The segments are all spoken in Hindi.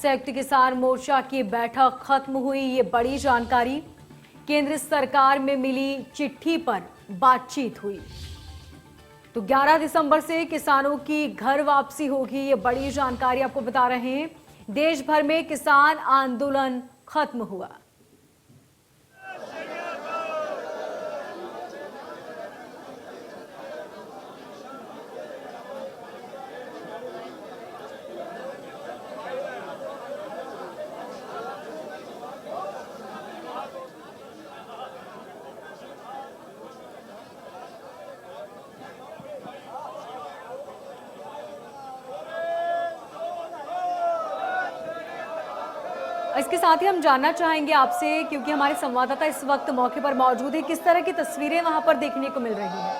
संयुक्त किसान मोर्चा की बैठक खत्म हुई, ये बड़ी जानकारी। केंद्र सरकार में मिली चिट्ठी पर बातचीत हुई। तो 11 दिसंबर से किसानों की घर वापसी होगी, ये बड़ी जानकारी आपको बता रहे हैं। देश भर में किसान आंदोलन खत्म हुआ। इसके साथ ही हम जानना चाहेंगे आपसे, क्योंकि हमारे संवाददाता इस वक्त मौके पर मौजूद है, किस तरह की तस्वीरें वहां पर देखने को मिल रही हैं।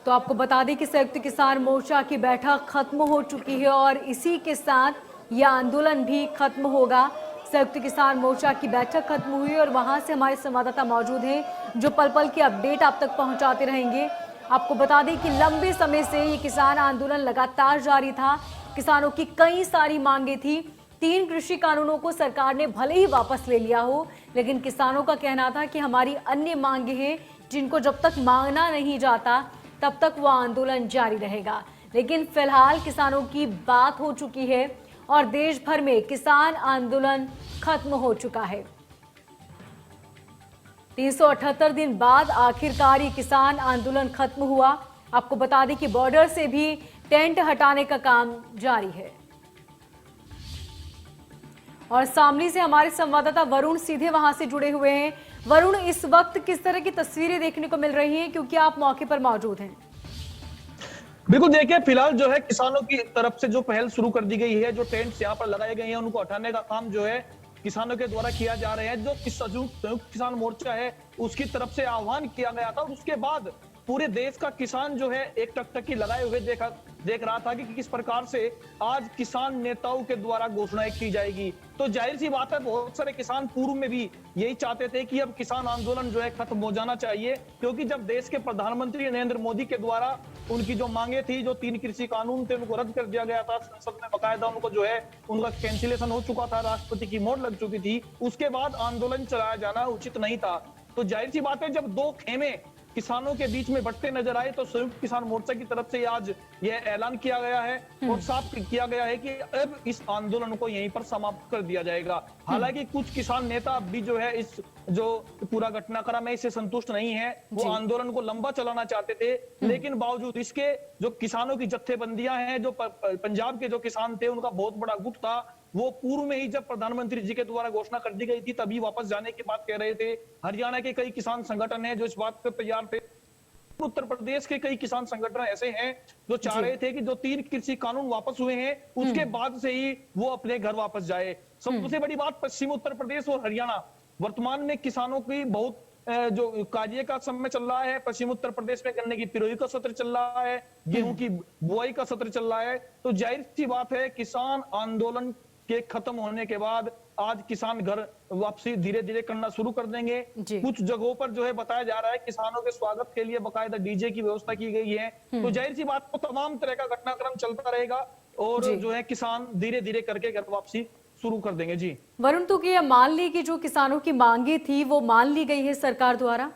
तो आपको बता दें कि संयुक्त किसान मोर्चा की बैठक खत्म हो चुकी है और इसी के साथ यह आंदोलन भी खत्म होगा। संयुक्त किसान मोर्चा की बैठक खत्म हुई और वहां से हमारे संवाददाता मौजूद हैं जो पल पल की अपडेट आप तक पहुंचाते रहेंगे। आपको बता दें कि लंबे समय से ये किसान आंदोलन लगातार जारी था। किसानों की कई सारी मांगे थी। 3 कृषि कानूनों को सरकार ने भले ही वापस ले लिया हो, लेकिन किसानों का कहना था कि हमारी अन्य मांगे हैं जिनको जब तक मांगना नहीं जाता तब तक वो आंदोलन जारी रहेगा। लेकिन फिलहाल किसानों की बात हो चुकी है और देश भर में किसान आंदोलन खत्म हो चुका है। 378 दिन बाद आखिरकार ये किसान आंदोलन खत्म हुआ। आपको बता दें कि बॉर्डर से भी टेंट हटाने का काम जारी है। और सामने से हमारे संवाददाता वरुण सीधे वहां से जुड़े हुए हैं। वरुण, इस वक्त किस तरह की तस्वीरें देखने को मिल रही हैं, क्योंकि आप मौके पर मौजूद हैं? बिल्कुल, देखिए फिलहाल जो है किसानों की तरफ से जो पहल शुरू कर दी गई है, जो टेंट्स यहाँ पर लगाए गए हैं उनको हटाने का काम जो है किसानों के द्वारा किया जा रहा है। जो संयुक्त किसान मोर्चा है उसकी तरफ से आह्वान किया गया था और उसके बाद पूरे देश का किसान जो है एक टकटकी लगाए हुए देख रहा था कि किस प्रकार से आज किसान नेताओं के द्वारा घोषणाएं की जाएगी। तो जाहिर सी बात है बहुत सारे किसान पूर्व में भी यही चाहते थे कि अब किसान आंदोलन जो है खत्म हो जाना चाहिए, क्योंकि जब देश के प्रधानमंत्री नरेंद्र मोदी के द्वारा उनकी जो मांगे थी, जो 3 कृषि कानून थे उनको रद्द कर दिया गया था, संसद में बकायदा उनको जो है उनका कैंसिलेशन हो चुका था, राष्ट्रपति की मोहर लग चुकी थी, उसके बाद आंदोलन चलाया जाना उचित नहीं था। तो जाहिर सी बात है जब 2 खेमे किसानों के बीच में बढ़ते नजर आए तो संयुक्त किसान मोर्चा की तरफ से आज यह ऐलान किया गया है और साफ किया गया है कि अब इस आंदोलन को यहीं पर समाप्त कर दिया जाएगा। हालांकि कुछ किसान नेता अब भी जो है इस जो पूरा घटनाक्रम है इससे संतुष्ट नहीं है, वो आंदोलन को लंबा चलाना चाहते थे, लेकिन बावजूद इसके जो किसानों की जत्थेबंदियां हैं, जो पंजाब के जो किसान थे उनका बहुत बड़ा गुट था, वो पूर्व में ही जब प्रधानमंत्री जी के द्वारा घोषणा कर दी गई थी तभी वापस जाने की बात कह रहे थे। हरियाणा के कई किसान संगठन हैं जो इस बात पर तैयार थे। उत्तर प्रदेश के कई किसान संगठन ऐसे हैं जो चाह रहे थे कि जो 3 कृषि कानून वापस हुए हैं उसके बाद से ही वो अपने घर वापस जाए। सबसे बड़ी बात, पश्चिम उत्तर प्रदेश और हरियाणा वर्तमान में किसानों की बहुत जो कार्य का समय चल रहा है। पश्चिम उत्तर प्रदेश में गन्ने की पिरोई का सत्र चल रहा है, गेहूं की बुआई का सत्र चल रहा है। तो जाहिर सी बात है किसान आंदोलन के खत्म होने के बाद आज किसान घर वापसी धीरे धीरे करना शुरू कर देंगे। कुछ जगहों पर जो है बताया जा रहा है किसानों के स्वागत के लिए बकायदा डीजे की व्यवस्था की गई है। तो जाहिर सी बात को तमाम तरह का घटनाक्रम चलता रहेगा और जो है किसान धीरे धीरे करके घर वापसी शुरू कर देंगे। जी वरुण, तो क्या मान ली कि जो किसानों की मांगे थी वो मान ली गई है सरकार द्वारा?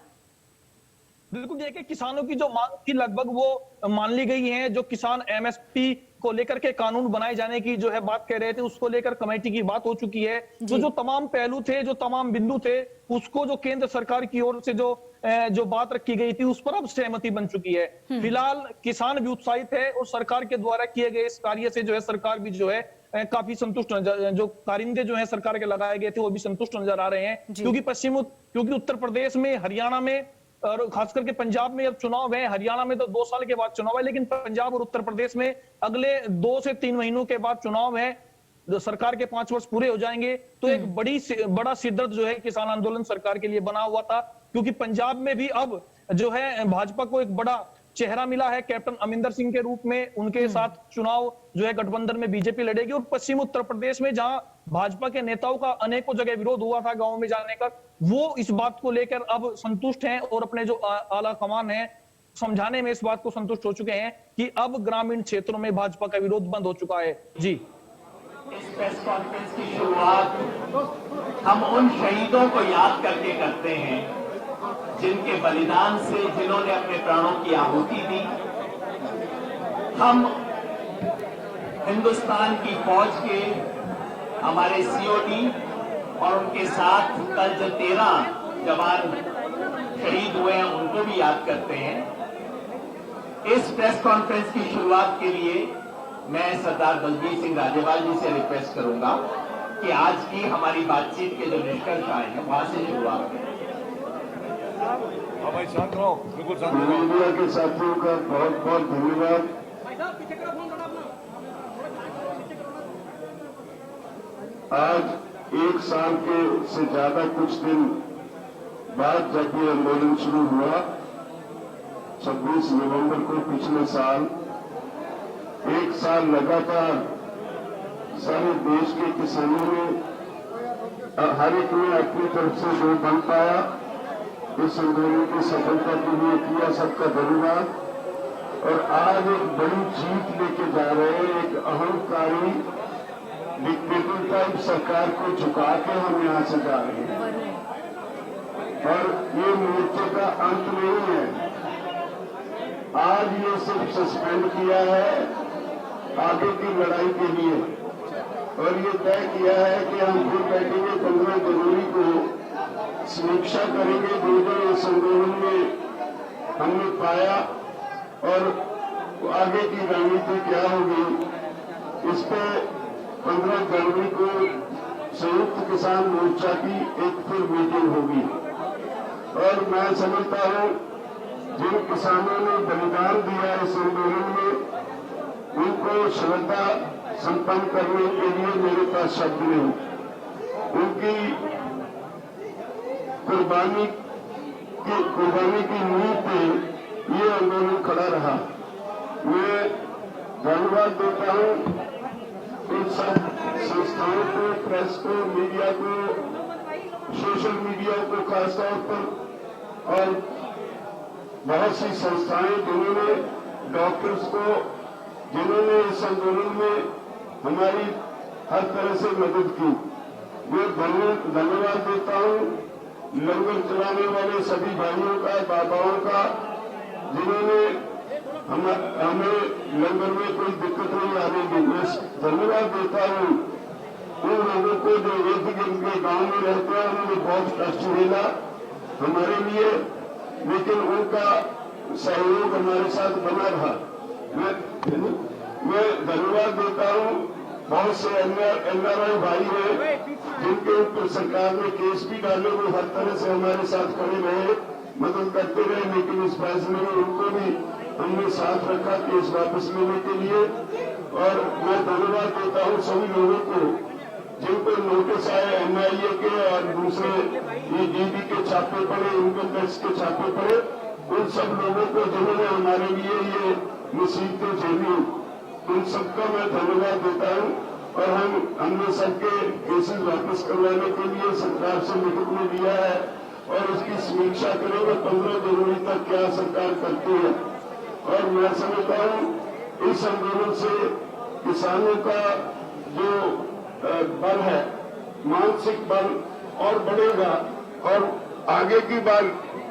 बिल्कुल, देखिए किसानों की जो मांग थी लगभग वो मान ली गई है। जो किसान एमएसपी को लेकर के कानून बनाए जाने की जो है बात कह रहे थे, उसको लेकर कमेटी की बात हो चुकी है। तो जो तमाम पहलू थे, जो तमाम बिंदु थे, उसको जो केंद्र सरकार की ओर से जो बात रखी गई थी उस पर अब सहमति बन चुकी है। फिलहाल किसान भी उत्साहित है और सरकार के द्वारा किए गए इस कार्य से जो है सरकार भी जो है काफी संतुष्ट, जो कारिंदे जो है सरकार के लगाए गए थे वो भी संतुष्ट नजर आ रहे हैं। क्योंकि उत्तर प्रदेश में, हरियाणा में और खास करके पंजाब में अब चुनाव है। हरियाणा में तो 2 साल के बाद चुनाव है, लेकिन पंजाब और उत्तर प्रदेश में अगले 2 से 3 महीनों के बाद चुनाव है। सरकार के 5 वर्ष पूरे हो जाएंगे तो एक बड़ा सिरदर्द जो है किसान आंदोलन सरकार के लिए बना हुआ था, क्योंकि पंजाब में भी अब जो है भाजपा को एक बड़ा चेहरा मिला है कैप्टन अमरिंदर सिंह के रूप में। उनके साथ चुनाव जो है गठबंधन में बीजेपी लड़ेगी। और पश्चिम उत्तर प्रदेश में जहां भाजपा के नेताओं का अनेकों जगह विरोध हुआ था गांव में जाने का, वो इस बात को लेकर अब संतुष्ट हैं और अपने जो आला कमान है समझाने में इस बात को संतुष्ट हो चुके हैं कि अब ग्रामीण क्षेत्रों में भाजपा का विरोध बंद हो चुका है। जी, इस प्रेस कॉन्फ्रेंस की शुरुआत हम उन शहीदों को याद करके करते हैं जिनके बलिदान से, जिन्होंने अपने प्राणों की आहुति दी। हम हिंदुस्तान की फौज के हमारे सीओडी और उनके साथ कल जो 13 जवान शहीद हुए हैं उनको भी याद करते हैं। इस प्रेस कॉन्फ्रेंस की शुरुआत के लिए मैं सरदार बलबीर सिंह राजेवाल जी से रिक्वेस्ट करूंगा कि आज की हमारी बातचीत के जो निष्कर्ष आए हैं वहां से शुरुआत करें। भाई शांत रहो, बिल्कुल शांत रहो। मीडिया के साथियों का बहुत बहुत धन्यवाद। आज 1 साल के से ज्यादा कुछ दिन बाद जब ये आंदोलन शुरू हुआ, 26 नवंबर को पिछले साल, 1 साल लगातार सारे देश के किसानों ने हर एक ने अपनी तरफ से जो बन पाया इस आंदोलन की सफलता के लिए किया, सबका धन्यवाद। और आज एक बड़ी जीत लेके जा रहे हैं, एक अहंकारी डिक्टेटर टाइप सरकार को झुका के हम यहां से जा रहे हैं। और ये मोर्चे का अंत नहीं है, आज ये सिर्फ सस्पेंड किया है आगे की लड़ाई के लिए। और ये तय किया है कि हम फिर बैठेंगे 15 जनवरी को, समीक्षा करेंगे जो इस आंदोलन में हमने पाया और आगे की रणनीति क्या होगी। इस पे 15 जनवरी को संयुक्त किसान मोर्चा की एक फिर मीटिंग होगी। और मैं समझता हूं जिन किसानों ने बलिदान दिया इस आंदोलन में, उनको श्रद्धा संपन्न करने के लिए मेरे पास शब्द नहीं। उनकी कुर्बानी की नींव पे ये आंदोलन खड़ा रहा। मैं धन्यवाद देता हूं उन सब संस्थाओं को, प्रेस को, मीडिया को, सोशल मीडिया को खासतौर पर, और बहुत सी संस्थाएं जिन्होंने, डॉक्टर्स को, जिन्होंने इस आंदोलन में हमारी हर तरह से मदद की। मैं धन्यवाद देता हूं लंगर चलाने वाले सभी भाइयों का, बाबाओं का, जिन्होंने हमें लंगर में कोई दिक्कत नहीं आने दी। मैं धन्यवाद देता हूं उन लोगों को जो एक के गांव में रहते हैं, उन्होंने बहुत कष्ट झेला हमारे लिए, लेकिन उनका सहयोग हमारे साथ बना रहा। मैं धन्यवाद देता हूं बहुत से एनआरआई भाई हैं जिनके ऊपर सरकार ने केस भी डाले, वो हर तरह से हमारे साथ खड़े रहे, मदद करते रहे, लेकिन इस फैसले में उनको भी हमने साथ रखा केस वापस लेने के लिए। और मैं धन्यवाद देता हूं सभी लोगों को जिनको नोटिस आए एनआईए के और दूसरे ईडी के छापे पड़े, इनकम टैक्स के छापे पड़े, उन सब लोगों को जिन्होंने हमारे लिए ये मुसीबतें झेली, उन सबका मैं धन्यवाद देता हूं। और हमने सबके केसेस वापस करवाने के लिए सरकार से लिखित में दिया है और उसकी समीक्षा करेंगे 15 जनवरी तक क्या सरकार करती है। और मैं समझता हूं इस आंदोलन से किसानों का जो बल है, मानसिक बल और बढ़ेगा। और आगे की बार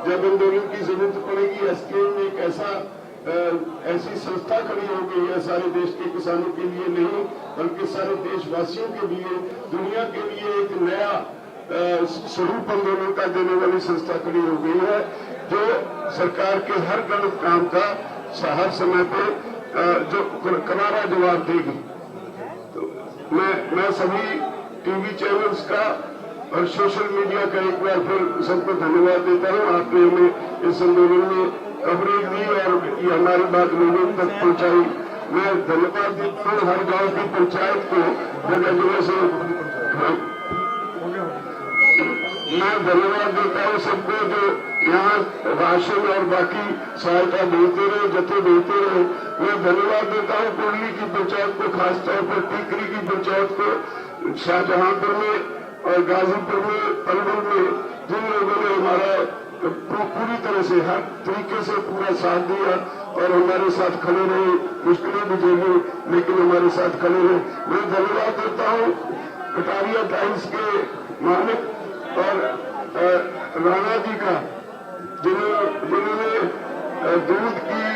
जब आंदोलन की जरूरत पड़ेगी, एसकेएम में एक ऐसी संस्था खड़ी हो गई है सारे देश के किसानों के लिए नहीं बल्कि सारे देशवासियों के लिए, दुनिया के लिए एक नया स्वरूप आंदोलन का देने वाली संस्था खड़ी हो गई है, जो सरकार के हर गलत काम का हर समय पे जो करारा जवाब देगी। तो मैं सभी टीवी चैनल्स का और सोशल मीडिया का एक बार फिर सबको धन्यवाद देता हूं। आपने हमें इस आंदोलन में कवरेज दी और ये हमारी बात लोगों तक पहुंचाई। मैं धन्यवाद देता हूं हर गांव की पंचायत को, जगह जगह से मैं धन्यवाद देता हूं सबको जो यहाँ राशन और बाकी सहायता भेजते रहे, जत्थे भेजते रहे। मैं धन्यवाद देता हूँ कुंडली की पंचायत को, खासतौर पर टीकरी की पंचायत को, शाहजहांपुर में और गाजीपुर में, पलवल में, जिन लोगों ने हमारा पूरी तरह से हर तरीके से पूरा साथ दिया और हमारे साथ खड़े रहे। मुश्किलें भी झेली लेकिन हमारे साथ खड़े रहे। मैं धन्यवाद देता हूँ कटारिया टाइम्स के मालिक और राणा जी का, जिन्होंने दूध की,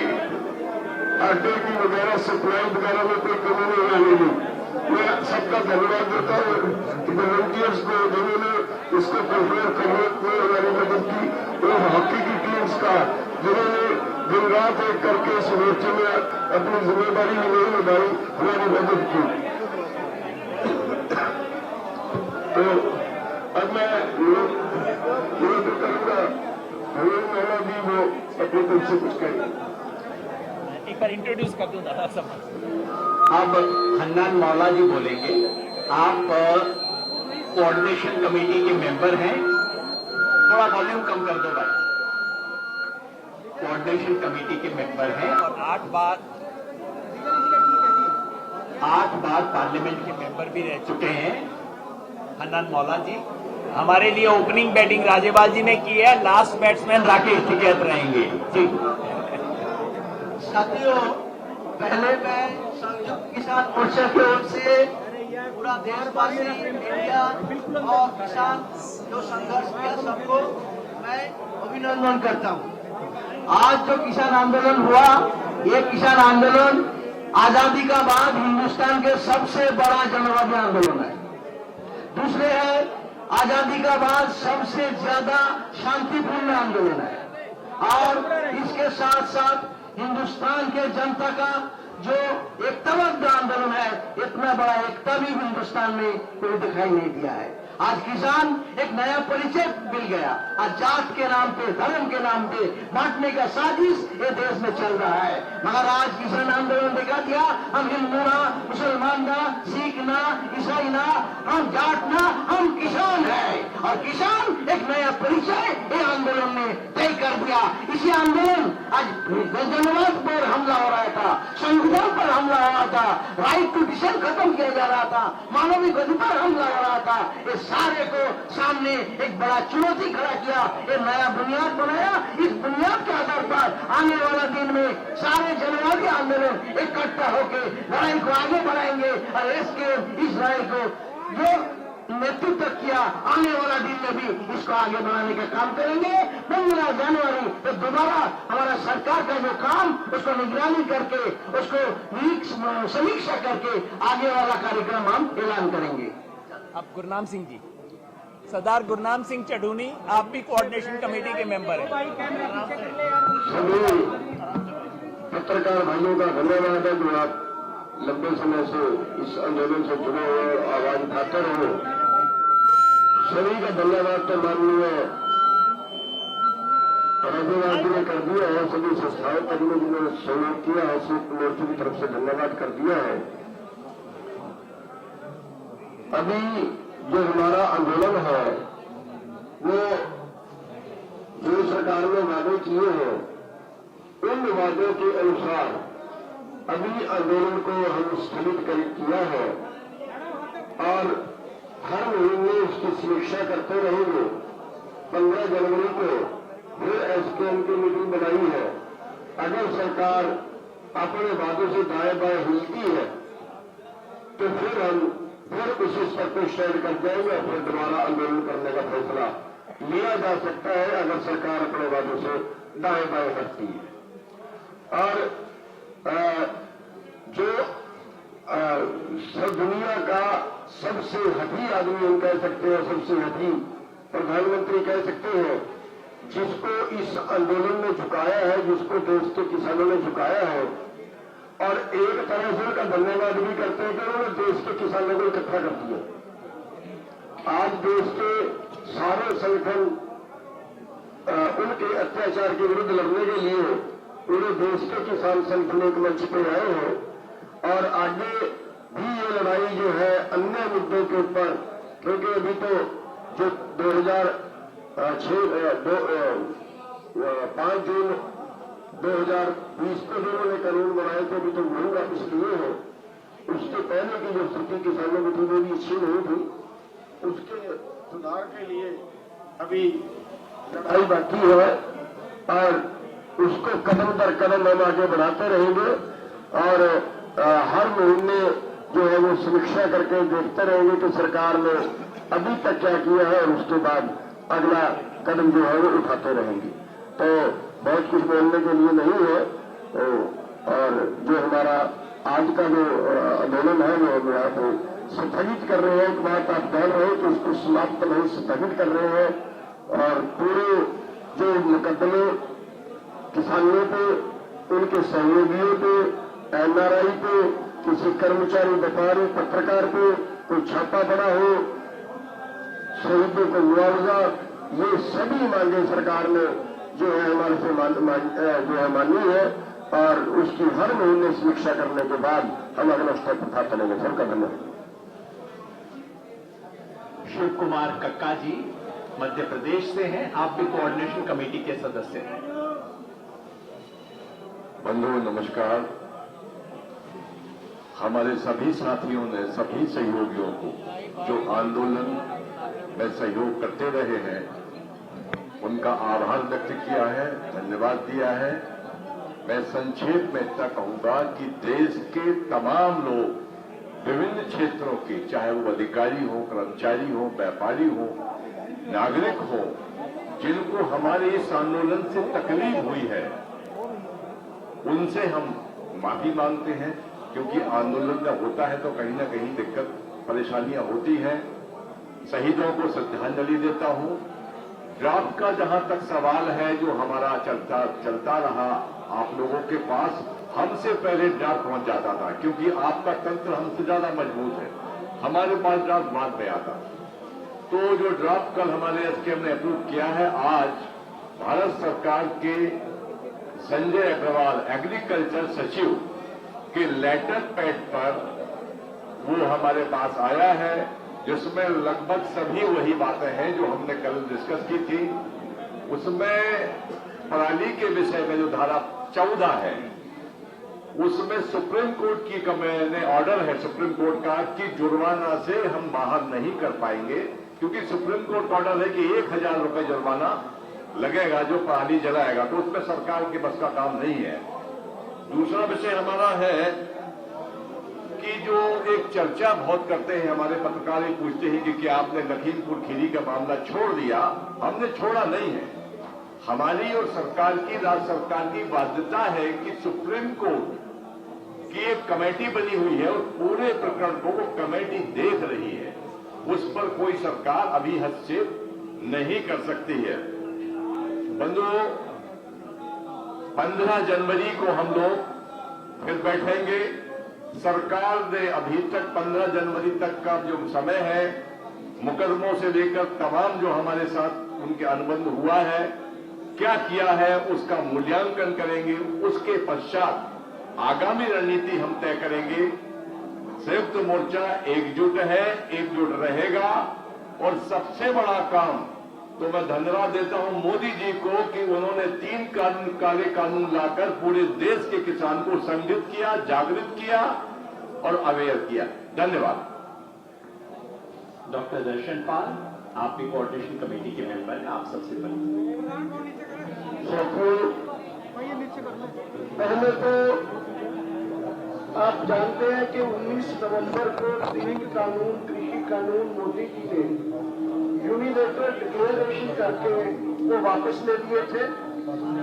आटे की वगैरह सप्लाई वगैरह में कोई कमी नहीं आने दी। मैं सबका धन्यवाद देता हूँ वॉलंटियर्स को जिन्होंने इसको प्रिपेयर करने में हमारी मदद की, और हॉकी की टीम्स का जिन्होंने दिन रात एक करके इस मोर्चे में अपनी जिम्मेदारी नहीं निभाई, हमारी मदद की। तो अब मैं निवेदन करूंगा हमें मौला जी वो अपनी तरफ से कुछ कहेंगे। एक बार इंट्रोड्यूस कर दूं दादा सब। अब हन्नान मौला जी बोलेंगे। आप कोऑर्डिनेशन कमेटी के मेंबर हैं, थोड़ा वॉल्यूम कम कर दो भाई। कोऑर्डिनेशन कमेटी के मेंबर हैं और 8 बार पार्लियामेंट के मेंबर भी रह चुके हैं। हन्नान मौला जी हमारे लिए ओपनिंग बैटिंग राजेबाल जी ने की है, लास्ट बैट्समैन राकेश टिकैत रहेंगे जी। साथियों, पहले मैं संयुक्त किसान मोर्चा की ओर से पूरा देशवासी, मीडिया और किसान जो संघर्ष किया सबको मैं अभिनंदन करता हूं। आज जो किसान आंदोलन हुआ, ये किसान आंदोलन आजादी का बाद हिंदुस्तान के सबसे बड़ा जनवादी आंदोलन है। दूसरे है आजादी का बाद सबसे ज्यादा शांतिपूर्ण आंदोलन है। और इसके साथ साथ हिंदुस्तान के जनता का जो एकताबद्ध आंदोलन है, इतना बड़ा एकता भी हिंदुस्तान में कोई दिखाई नहीं दिया है। आज किसान एक नया परिचय मिल गया। आज जात के नाम पे, धर्म के नाम पे बांटने का साजिश ये देश में चल रहा है। मगर आज किसान आंदोलन दिखा दिया, हम हिंदू ना, मुसलमान ना, सिख ना, ईसाई ना, हम जाट ना, हम किसान है। और किसान एक नया परिचय ये आंदोलन ने तय कर दिया। इसी आंदोलन आज जनवाद पर हमला हो रहा था, संविधान पर हमला हो रहा था, राइट टू डिसीजन खत्म किया जा रहा था, मानवीय अधिकार हमला हो रहा था। ये सारे को सामने एक बड़ा चुनौती खड़ा किया, एक नया बुनियाद बनाया। इस बुनियाद के आधार पर आने वाला दिन में सारे जनवादी आंदोलन इकट्ठा होकर लड़ाई को आगे बढ़ाएंगे और इसके इस लड़ाई को जो नेतृत्व किया, आने वाला दिन में भी इसको आगे बढ़ाने का काम करेंगे। 15 जनवरी तो दोबारा हमारा सरकार का जो काम, उसको निगरानी करके, उसको समीक्षा करके आगे वाला कार्यक्रम हम ऐलान करेंगे। अब गुरनाम सिंह जी, सरदार गुरनाम सिंह चढ़ूनी, आप भी कोऑर्डिनेशन कमेटी के मेंबर हैं। सभी पत्रकार भाइयों का धन्यवाद है जो आप लंबे समय से इस आंदोलन से जुड़े हुए आवाज उठाते रहे। सभी का धन्यवाद तो माननीय राजेवाल जी ने कर दिया है, सभी संस्थाओं कर्मियों जिन्होंने सहयोग किया है, संयुक्त मोर्चे की तरफ से धन्यवाद कर दिया है। अभी जो हमारा आंदोलन है वो जो सरकार ने वादे किए हैं, उन वादों के अनुसार अभी आंदोलन को हम स्थगित किया है और हर महीने उसकी समीक्षा करते रहेंगे। 15 जनवरी को फिर एसकेएम की मीटिंग बनाई है। अगर सरकार अपने वादों से दाएं बाएं हिलती है तो फिर उसी स्तर पर स्टैंड कर जाएंगे और फिर दोबारा आंदोलन करने का फैसला लिया जा सकता है अगर सरकार अपने वादों से दाएं बाएं हटती है। और जो सब दुनिया का सबसे हठी आदमी हम कह सकते हैं, सबसे हठी प्रधानमंत्री कह सकते हैं, जिसको इस आंदोलन ने झुकाया है, जिसको देश के किसानों ने झुकाया है, और एक तरह से उनका धन्यवाद भी करते हैं कि उन्होंने देश के किसानों को इकट्ठा कर दिया। आज देश के सारे संगठन उनके अत्याचार के विरुद्ध लड़ने के लिए पूरे देश के किसान संगठन एक मंच पे आए हैं और आगे भी ये लड़ाई जो है अन्य मुद्दों के ऊपर, क्योंकि अभी तो जो 2006 5 जून 2020 को जो उन्होंने कानून बनाए थे अभी तो वही वापस लिए हैं। उसके पहले की जो स्थिति किसानों की थी वो भी अच्छी नहीं थी। उसके सुधार के लिए अभी लड़ाई बाकी है और उसको कदम दर कदम हम आगे बढ़ाते रहेंगे और हर महीने जो है वो समीक्षा करके देखते रहेंगे कि सरकार ने अभी तक क्या किया है और उसके बाद अगला कदम जो है वो उठाते रहेंगे। तो बहुत कुछ बोलने के लिए नहीं है और जो हमारा आज का जो आंदोलन है वो आप स्थगित कर रहे हैं। एक बात आप जान रहे हैं कि उसको समाप्त नहीं स्थगित कर रहे हैं और पूरे जो मुकदमे किसानों पे, उनके सहयोगियों पे, एनआरआई पे, किसी कर्मचारी, व्यापारी, पत्रकार पे कोई छापा पड़ा हो, शहीदों को मुआवजा, ये सभी मांगे सरकार ने जो है हमारे से जो है मानी है और उसकी हर महीने समीक्षा करने के बाद हम अगला स्टेप उठा चलेंगे। सर का धन्यवाद। शिव कुमार कक्का जी मध्य प्रदेश से हैं, आप भी कोऑर्डिनेशन कमेटी के सदस्य हैं। बंधुओं नमस्कार। हमारे सभी साथियों ने, सभी सहयोगियों को जो आंदोलन में सहयोग करते रहे हैं उनका आभार व्यक्त किया है, धन्यवाद दिया है। मैं संक्षेप में इतना कहूंगा कि देश के तमाम लोग विभिन्न क्षेत्रों के, चाहे वो अधिकारी हो, कर्मचारी हो, व्यापारी हो, नागरिक हो, जिनको हमारे इस आंदोलन से तकलीफ हुई है उनसे हम माफी मांगते हैं, क्योंकि आंदोलन जब होता है तो कहीं ना कहीं दिक्कत परेशानियां होती हैं। शहीदों को श्रद्धांजलि देता हूं। ड्राफ्ट का जहां तक सवाल है जो हमारा चलता रहा, आप लोगों के पास हमसे पहले ड्राफ्ट पहुंच जाता था, क्योंकि आपका तंत्र हमसे ज्यादा मजबूत है, हमारे पास ड्राफ्ट बाद में आता। तो जो ड्राफ्ट कल हमारे एसकेएम ने अप्रूव किया है, आज भारत सरकार के संजय अग्रवाल एग्रीकल्चर सचिव के लेटर पैड पर वो हमारे पास आया है, जिसमें लगभग सभी वही बातें हैं जो हमने कल डिस्कस की थी। उसमें पराली के विषय में जो धारा 14 है उसमें सुप्रीम कोर्ट की मैंने ऑर्डर है सुप्रीम कोर्ट का कि जुर्माना से हम बाहर नहीं कर पाएंगे, क्योंकि सुप्रीम कोर्ट का ऑर्डर है कि 1000 रुपए जुर्माना लगेगा जो पराली जलाएगा, तो उसमें सरकार के बस का काम नहीं है। दूसरा विषय हमारा है कि जो एक चर्चा बहुत करते हैं हमारे पत्रकार, ये पूछते हैं कि क्या आपने लखीमपुर खीरी का मामला छोड़ दिया? हमने छोड़ा नहीं है। हमारी और सरकार की, राज्य सरकार की बाध्यता है कि सुप्रीम कोर्ट की एक कमेटी बनी हुई है और पूरे प्रकरण को वो कमेटी देख रही है, उस पर कोई सरकार अभी हस्तक्षेप नहीं कर सकती है। बंधुओं, 15 जनवरी को हम लोग फिर बैठेंगे। सरकार ने अभी तक 15 जनवरी तक का जो समय है, मुकदमों से लेकर तमाम जो हमारे साथ उनके अनुबंध हुआ है, क्या किया है उसका मूल्यांकन करेंगे। उसके पश्चात आगामी रणनीति हम तय करेंगे। संयुक्त मोर्चा एकजुट है, एकजुट रहेगा। और सबसे बड़ा काम तो मैं धन्यवाद देता हूं मोदी जी को कि उन्होंने 3 काले कानून लाकर पूरे देश के किसान को संगठित किया, जागृत किया और अवेयर किया। धन्यवाद। डॉक्टर दर्शन पाल, आप भी कोऑर्डिनेशन कमेटी के मेंबर हैं, आप सबसे पहले तो आप जानते हैं कि 19 नवंबर को 3 कानून, कृषि कानून मोदी जी ने यूनिलेटरल डिक्लेरेशन करके वो वापस ले लिए थे।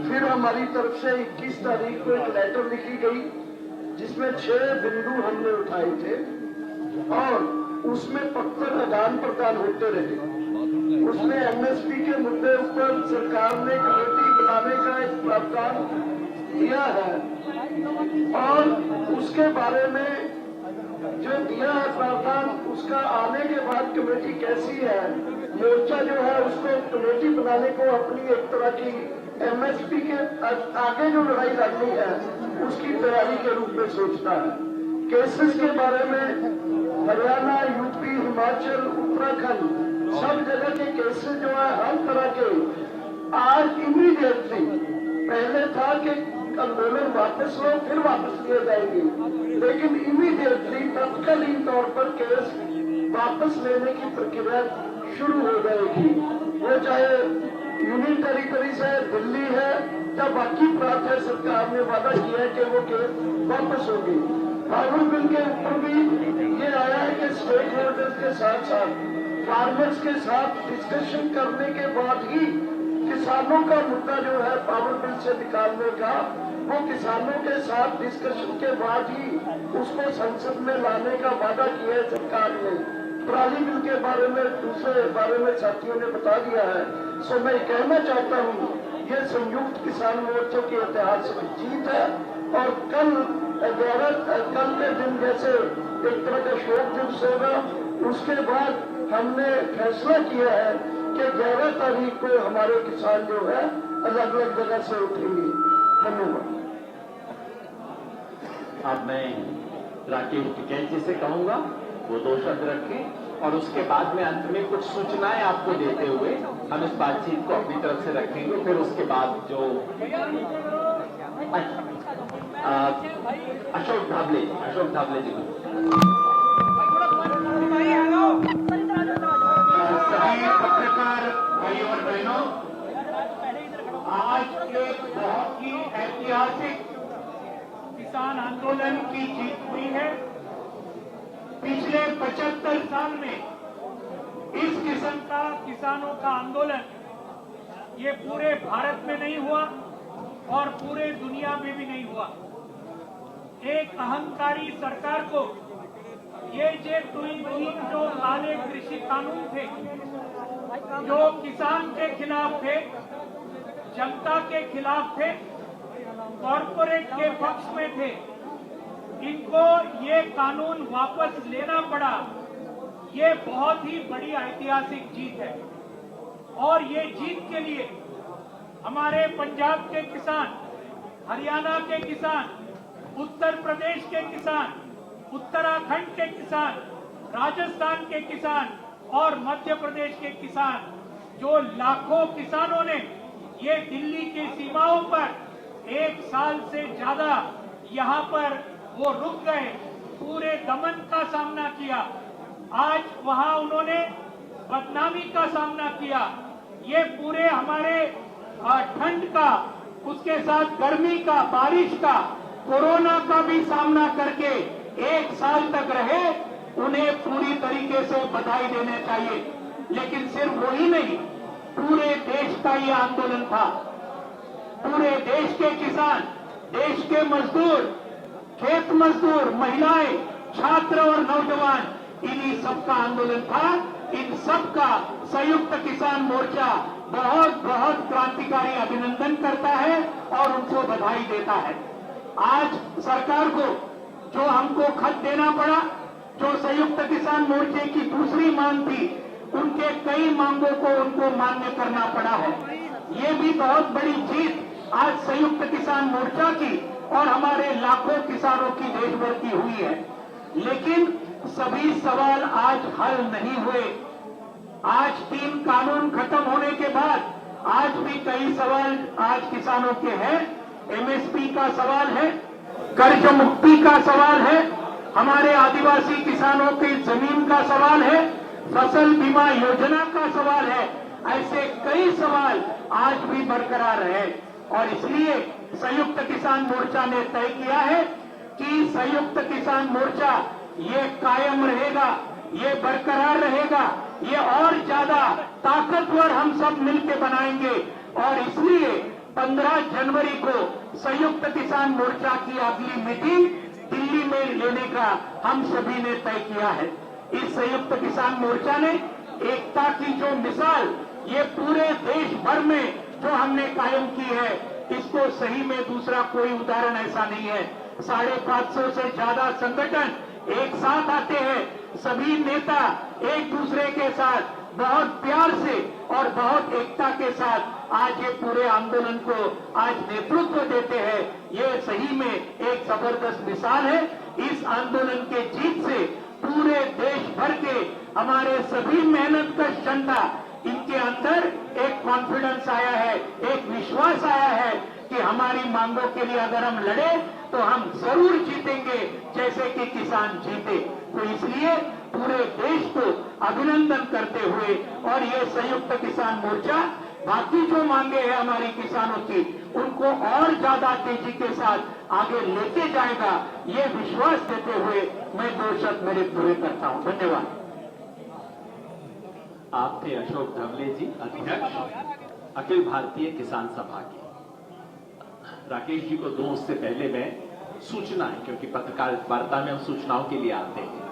फिर हमारी तरफ से 21 तारीख को एक लेटर लिखी गई जिसमें 6 बिंदु हमने उठाए थे और उसमें पत्र आदान प्रदान होते रहे। उसमें एमएसपी के मुद्दे पर सरकार ने कमेटी बनाने का एक प्रावधान दिया है और उसके बारे में जो दिया है प्रावधान, उसका आने के बाद कमेटी कैसी है, मोर्चा जो है उसको कमेटी बनाने को अपनी एक तरह की एमएसपी के आगे जो लड़ाई लड़नी है उसकी तैयारी के रूप में सोचता है। केसेस के बारे में हरियाणा, यूपी, हिमाचल, उत्तराखंड सब जगह के केसेस जो है हर तरह के आज इमीडिएटली पहले था कि आंदोलन वापस लो फिर वापस लिए जाएंगे, लेकिन इमीडिएटली तत्कालीन तौर पर केस वापस लेने की प्रक्रिया शुरू हो जाएगी। वो चाहे यूनियन टेरिटरी से दिल्ली है या बाकी प्रांत है, सरकार ने वादा किया है कि वो केस वापस होगी। पावर बिल के ऊपर भी ये आया है कि स्टेक होल्डर्स के साथ साथ फार्मर्स के साथ डिस्कशन करने के बाद ही किसानों का मुद्दा जो है पावर बिल से निकालने का, वो किसानों के साथ डिस्कशन के बाद ही उसको संसद में लाने का वादा किया है सरकार ने। ट्राली बिल के बारे में, दूसरे बारे में साथियों ने बता दिया है। सो मैं कहना चाहता हूँ ये संयुक्त किसान मोर्चे की ऐतिहासिक जीत है और कल के दिन जैसे एक तरह का शोक दिवस होगा, उसके बाद हमने फैसला किया है कि 11 तारीख को हमारे किसान जो है अलग अलग जगह से उठेंगे। धन्यवाद। अब मैं राकेश टिकैत जी से कहूंगा वो 2 शब्द रखें और उसके बाद में अंत में कुछ सूचनाएं आपको देते हुए हम इस बातचीत को अपनी तरफ से रखेंगे। फिर उसके बाद जो अशोक धाबले जी सभी पत्रकार भाई और बहनों, आज एक बहुत ही ऐतिहासिक किसान आंदोलन की जीत हुई है। पिछले 75 साल में इस किस्म का किसानों का आंदोलन ये पूरे भारत में नहीं हुआ और पूरे दुनिया में भी नहीं हुआ। एक अहंकारी सरकार को ये जो काले कृषि कानून थे, जो किसान के खिलाफ थे, जनता के खिलाफ थे, कॉरपोरेट के पक्ष में थे, इनको ये कानून वापस लेना पड़ा। ये बहुत ही बड़ी ऐतिहासिक जीत है और ये जीत के लिए हमारे पंजाब के किसान, हरियाणा के किसान, उत्तर प्रदेश के किसान, उत्तराखंड के किसान, राजस्थान के किसान और मध्य प्रदेश के किसान, जो लाखों किसानों ने ये दिल्ली की सीमाओं पर 1 साल से ज्यादा यहाँ पर वो रुक गए, पूरे दमन का सामना किया। आज वहाँ उन्होंने बदनामी का सामना किया। ये पूरे हमारे ठंड का, उसके साथ गर्मी का, बारिश का, कोरोना का भी सामना करके 1 साल तक रहे। उन्हें पूरी तरीके से बधाई देने चाहिए। लेकिन सिर्फ वही नहीं, पूरे देश का ये आंदोलन था। पूरे देश के किसान, देश के मजदूर, खेत मजदूर, महिलाएं, छात्र और नौजवान, इन्हीं सबका आंदोलन था। इन सबका संयुक्त किसान मोर्चा बहुत बहुत क्रांतिकारी अभिनंदन करता है और उनको बधाई देता है। आज सरकार को जो हमको खत देना पड़ा, जो संयुक्त किसान मोर्चे की दूसरी मांग थी, उनके कई मांगों को उनको मान्य करना पड़ा है। ये भी बहुत बड़ी जीत आज संयुक्त किसान मोर्चा की और हमारे लाखों किसानों की देश भर की हुई है। लेकिन सभी सवाल आज हल नहीं हुए। आज 3 कानून खत्म होने के बाद आज भी कई सवाल आज किसानों के हैं। एमएसपी का सवाल है, कर्ज मुक्ति का सवाल है, हमारे आदिवासी किसानों की जमीन का सवाल है, फसल बीमा योजना का सवाल है। ऐसे कई सवाल आज भी बरकरार है और इसलिए संयुक्त किसान मोर्चा ने तय किया है कि संयुक्त किसान मोर्चा ये कायम रहेगा, ये बरकरार रहेगा, ये और ज्यादा ताकतवर हम सब मिलकर बनाएंगे। और इसलिए 15 जनवरी को संयुक्त किसान मोर्चा की अगली मीटिंग दिल्ली में लेने का हम सभी ने तय किया है। इस संयुक्त किसान मोर्चा ने एकता की जो मिसाल ये पूरे देश भर में जो हमने कायम की है, इसको सही में दूसरा कोई उदाहरण ऐसा नहीं है। 550 से ज्यादा संगठन एक साथ आते हैं, सभी नेता एक दूसरे के साथ बहुत प्यार से और बहुत एकता के साथ आज ये पूरे आंदोलन को आज नेतृत्व देते हैं। ये सही में एक जबरदस्त मिसाल है। इस आंदोलन के जीत से पूरे देश भर के हमारे सभी मेहनतकश जनता, इनके अंदर एक कॉन्फिडेंस आया है, एक विश्वास आया है कि हमारी मांगों के लिए अगर हम लड़े तो हम जरूर जीतेंगे, जैसे कि किसान जीते। तो इसलिए पूरे देश को अभिनंदन करते हुए और ये संयुक्त किसान मोर्चा बाकी जो मांगे हैं हमारी किसानों की, उनको और ज्यादा तेजी के साथ आगे लेके जाएगा, ये विश्वास देते हुए मैं 2 शब्द मेरे पूरे करता हूं। धन्यवाद। आप थे अशोक धवले जी, अध्यक्ष अखिल भारतीय किसान सभा के। राकेश जी को दूं उससे पहले मैं सूचना है, क्योंकि पत्रकार वार्ता में हम सूचनाओं के लिए आते हैं,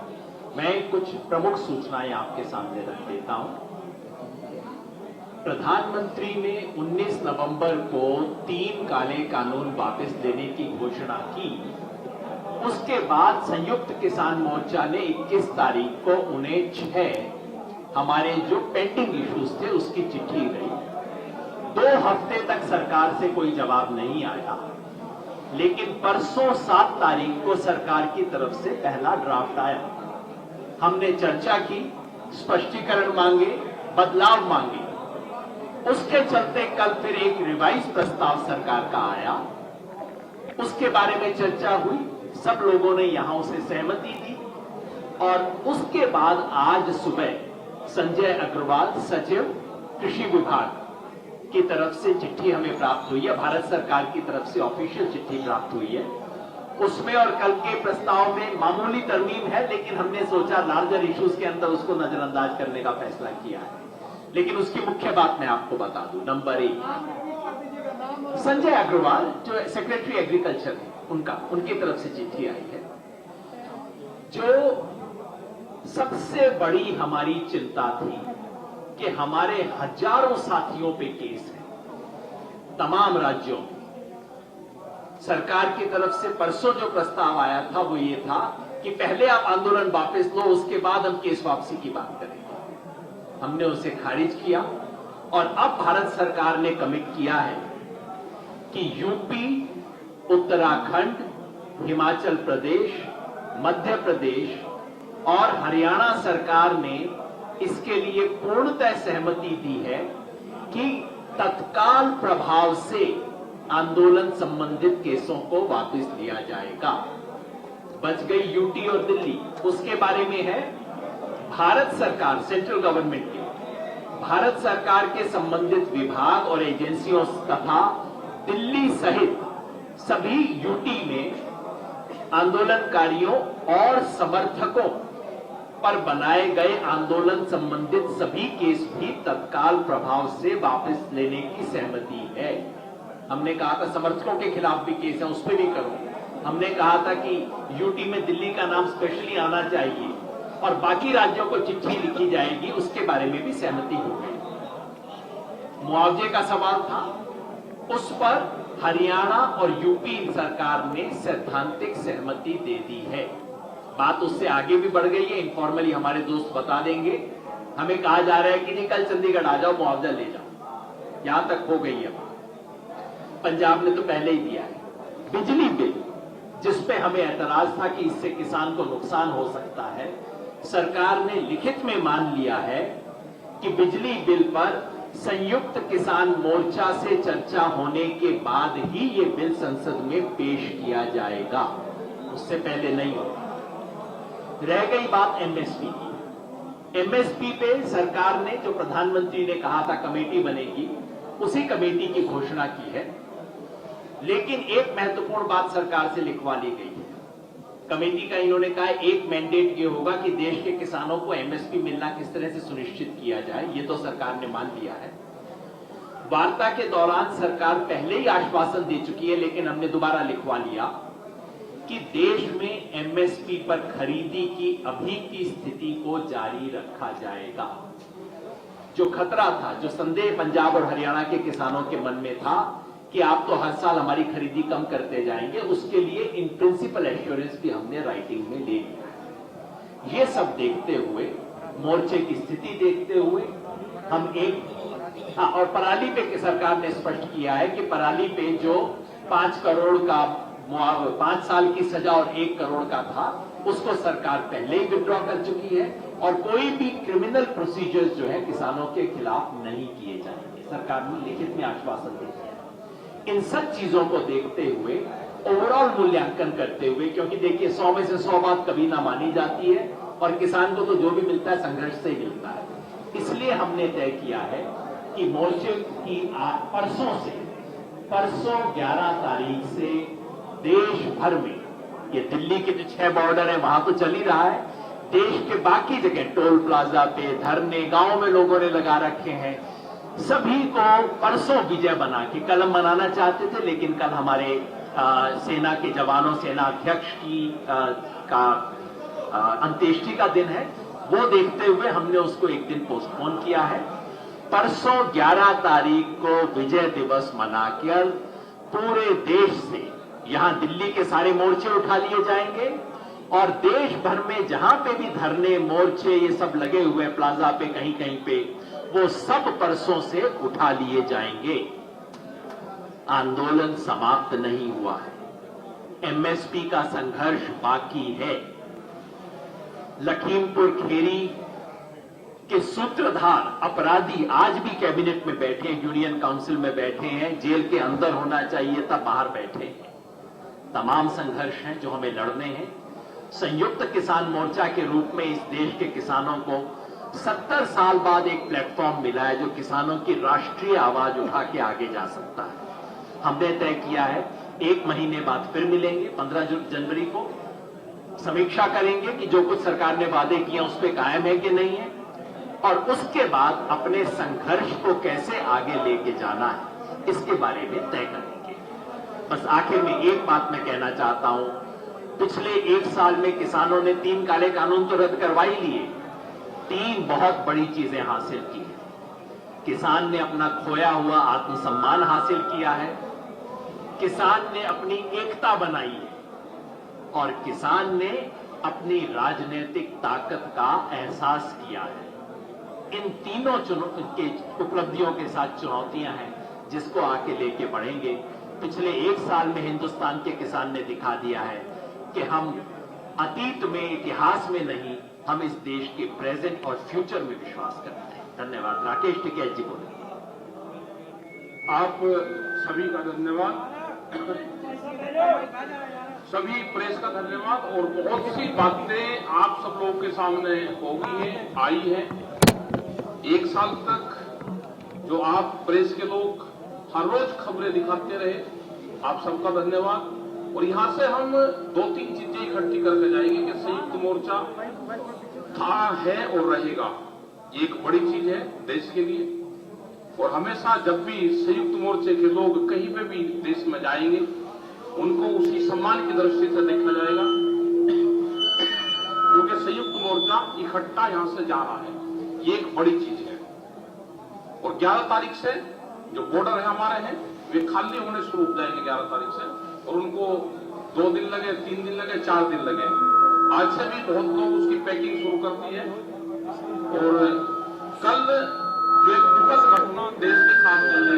मैं कुछ प्रमुख सूचनाएं आपके सामने रख देता हूं। प्रधानमंत्री ने 19 नवंबर को 3 काले कानून वापस लेने की घोषणा की। उसके बाद संयुक्त किसान मोर्चा ने 21 तारीख को उन्हें 6 हमारे जो पेंडिंग इश्यूज थे उसकी चिट्ठी गई। 2 हफ्ते तक सरकार से कोई जवाब नहीं आया, लेकिन परसों 7 तारीख को सरकार की तरफ से पहला ड्राफ्ट आया। हमने चर्चा की, स्पष्टीकरण मांगे, बदलाव मांगे। उसके चलते कल फिर एक रिवाइज प्रस्ताव सरकार का आया, उसके बारे में चर्चा हुई, सब लोगों ने यहां उसे सहमति दी और उसके बाद आज सुबह संजय अग्रवाल सचिव कृषि विभाग की तरफ से चिट्ठी हमें प्राप्त हुई है, भारत सरकार की तरफ से ऑफिशियल चिट्ठी प्राप्त हुई है। उसमें और कल के प्रस्ताव में मामूली तरमीम है, लेकिन हमने सोचा लार्जर इश्यूज के अंदर उसको नजरअंदाज करने का फैसला किया है। लेकिन उसकी मुख्य बात मैं आपको बता दूं। नंबर 1, संजय अग्रवाल जो सेक्रेटरी एग्रीकल्चर है, उनकी तरफ से चिट्ठी आई है। जो सबसे बड़ी हमारी चिंता थी कि हमारे हजारों साथियों पे केस है तमाम राज्यों में। सरकार की तरफ से परसों जो प्रस्ताव आया था वो ये था कि पहले आप आंदोलन वापस लो, उसके बाद हम केस वापसी की बात करेंगे। हमने उसे खारिज किया और अब भारत सरकार ने कमिट किया है कि यूपी, उत्तराखंड, हिमाचल प्रदेश, मध्य प्रदेश और हरियाणा सरकार ने इसके लिए पूर्णतः सहमति दी है कि तत्काल प्रभाव से आंदोलन संबंधित केसों को वापस लिया जाएगा। बच गई यूटी और दिल्ली, उसके बारे में है भारत सरकार, सेंट्रल गवर्नमेंट के, भारत सरकार के संबंधित विभाग और एजेंसियों तथा दिल्ली सहित सभी यूटी में आंदोलनकारियों और समर्थकों पर बनाए गए आंदोलन संबंधित सभी केस भी तत्काल प्रभाव से वापस लेने की सहमति है। हमने कहा था समर्थकों के खिलाफ भी केस है, उस पर भी करो। हमने कहा था कि यूटी में दिल्ली का नाम स्पेशली आना चाहिए और बाकी राज्यों को चिट्ठी लिखी जाएगी, उसके बारे में भी सहमति हो गई। मुआवजे का सवाल था, उस पर हरियाणा और यूपी सरकार ने सैद्धांतिक सहमति दे दी है। बात उससे आगे भी बढ़ गई है, इनफॉर्मली हमारे दोस्त बता देंगे। हमें कहा जा रहा है कि नहीं, कल चंडीगढ़ आ जाओ, मुआवजा ले जाओ। यहां तक हो गई है बात। पंजाब ने तो पहले ही दिया है। बिजली बिल, जिसपे हमें ऐतराज था कि इससे किसान को नुकसान हो सकता है, सरकार ने लिखित में मान लिया है कि बिजली बिल पर संयुक्त किसान मोर्चा से चर्चा होने के बाद ही ये बिल संसद में पेश किया जाएगा, उससे पहले नहीं होगा। रह गई बात एमएसपी की। एमएसपी पे सरकार ने, जो प्रधानमंत्री ने कहा था कमेटी बनेगी, उसी कमेटी की घोषणा की है। लेकिन एक महत्वपूर्ण बात सरकार से लिखवा ली गई है। कमेटी का इन्होंने कहा एक मैंडेट ये होगा कि देश के किसानों को एमएसपी मिलना किस तरह से सुनिश्चित किया जाए, ये तो सरकार ने मान लिया है। वार्ता के दौरान सरकार पहले ही आश्वासन दे चुकी है, लेकिन हमने दोबारा लिखवा लिया कि देश में एमएसपी पर खरीदी की अभी की स्थिति को जारी रखा जाएगा। जो खतरा था, जो संदेह पंजाब और हरियाणा के किसानों के मन में था कि आप तो हर साल हमारी खरीदी कम करते जाएंगे, उसके लिए इन प्रिंसिपल एश्योरेंस भी हमने राइटिंग में ले लिया। ये सब देखते हुए, मोर्चे की स्थिति देखते हुए, हम और पराली पे सरकार ने स्पष्ट किया है कि पराली पे जो 5 करोड़ का 5 साल की सजा और 1 करोड़ का था, उसको सरकार पहले ही विड्रॉ कर चुकी है और कोई भी क्रिमिनल प्रोसीजर्स जो है किसानों के खिलाफ नहीं किए जाएंगे। सरकार ने लिखित में आश्वासन दे दिया। इन सब चीजों को देखते हुए, ओवरऑल मूल्यांकन करते हुए, क्योंकि देखिए 100 में से 100 बात कभी ना मानी जाती है और किसान को तो जो भी मिलता है संघर्ष से ही मिलता है। इसलिए हमने तय किया है कि मोर्चे की परसों 11 तारीख से देश भर में, ये दिल्ली के जो 6 बॉर्डर है वहां तो चल ही रहा है, देश के बाकी जगह टोल प्लाजा पे धरने गांव में लोगों ने लगा रखे हैं, सभी को परसों विजय बना के, कल हम मनाना चाहते थे लेकिन कल हमारे सेना के जवानों, सेना अध्यक्ष की अंत्येष्टि का दिन है, वो देखते हुए हमने उसको एक दिन पोस्टपोन किया है। परसों 11 तारीख को विजय दिवस मनाकर पूरे देश से, यहां दिल्ली के सारे मोर्चे उठा लिए जाएंगे और देश भर में जहां पे भी धरने, मोर्चे ये सब लगे हुए प्लाजा पे कहीं कहीं पे, वो सब परसों से उठा लिए जाएंगे। आंदोलन समाप्त नहीं हुआ है, एमएसपी का संघर्ष बाकी है। लखीमपुर खीरी के सूत्रधार अपराधी आज भी कैबिनेट में बैठे हैं, यूनियन काउंसिल में बैठे हैं, जेल के अंदर होना चाहिए था, बाहर बैठे हैं। तमाम संघर्ष हैं जो हमें लड़ने हैं। संयुक्त किसान मोर्चा के रूप में इस देश के किसानों को 70 साल बाद एक प्लेटफॉर्म मिला है जो किसानों की राष्ट्रीय आवाज उठा के आगे जा सकता है। हमने तय किया है 1 महीने बाद फिर मिलेंगे, 15 जनवरी को समीक्षा करेंगे कि जो कुछ सरकार ने वादे किए उस पर कायम है कि नहीं है, और उसके बाद अपने संघर्ष को कैसे आगे लेके जाना है इसके बारे में तय करेंगे। बस आखिर में एक बात मैं कहना चाहता हूं, पिछले 1 साल में किसानों ने 3 काले कानून तो रद्द करवा ही लिए, 3 बहुत बड़ी चीजें हासिल की है। किसान ने अपना खोया हुआ आत्मसम्मान हासिल किया है, किसान ने अपनी एकता बनाई है और किसान ने अपनी राजनीतिक ताकत का एहसास किया है। इन तीनों के उपलब्धियों के साथ चुनौतियां हैं जिसको आके लेके बढ़ेंगे। पिछले 1 साल में हिंदुस्तान के किसान ने दिखा दिया है कि हम अतीत में, इतिहास में नहीं, हम इस देश के प्रेजेंट और फ्यूचर में विश्वास करते हैं। धन्यवाद। राकेश टिकैत जी बोले। आप सभी का धन्यवाद, सभी प्रेस का धन्यवाद। और बहुत सी बातें आप सब लोगों के सामने हो गई हैं, आई हैं। 1 साल तक जो आप प्रेस के लोग हर रोज खबरें दिखाते रहे, आप सबका धन्यवाद। और यहां से हम 2-3 चीजें इकट्ठी करके जाएंगे कि संयुक्त मोर्चा था, है और रहेगा। ये एक बड़ी चीज है देश के लिए, और हमेशा जब भी संयुक्त मोर्चे के लोग कहीं पे भी देश में जाएंगे उनको उसी सम्मान की दृष्टि से देखा जाएगा, क्योंकि संयुक्त मोर्चा इकट्ठा यहां से जा रहा है। ये एक बड़ी चीज है। और 11 तारीख से जो बॉर्डर है हमारे हैं वे खाली होने शुरू हो जाएंगे 11 तारीख से, और उनको 2 दिन लगे, 3 दिन लगे, 4 दिन लगे। आज से भी बहुत लोग उसकी पैकिंग शुरू कर दी है। और कल जो एक दुखद घटना देश के सामने है